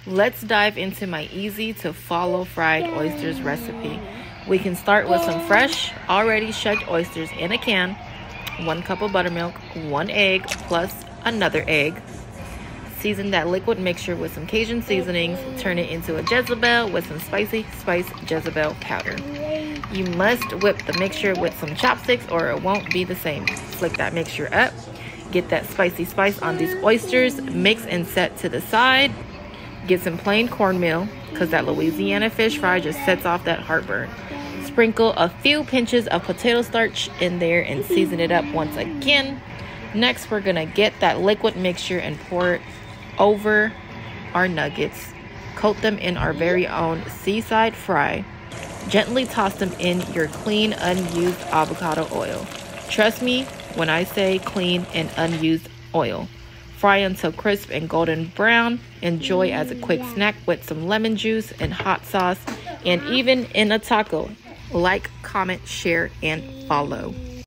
Let's dive into my easy to follow fried oysters recipe. We can start with some fresh, already shucked oysters in a can, 1 cup of buttermilk, 1 egg plus another egg. Season that liquid mixture with some Cajun seasonings. Turn it into a Jezebel with some spicy Jezebel powder. You must whip the mixture with some chopsticks or it won't be the same. Flick that mixture up. Get that spicy spice on these oysters. Mix and set to the side. Get some plain cornmeal because that Louisiana fish fry just sets off that heartburn. Sprinkle a few pinches of potato starch in there and season it up once again. Next, we're gonna get that liquid mixture and pour it over our nuggets. Coat them in our very own seaside fry. Gently toss them in your clean, unused avocado oil. Trust me when I say clean and unused oil. Fry until crisp and golden brown. Enjoy as a quick snack with some lemon juice and hot sauce, and even in a taco. Like, comment, share, and follow.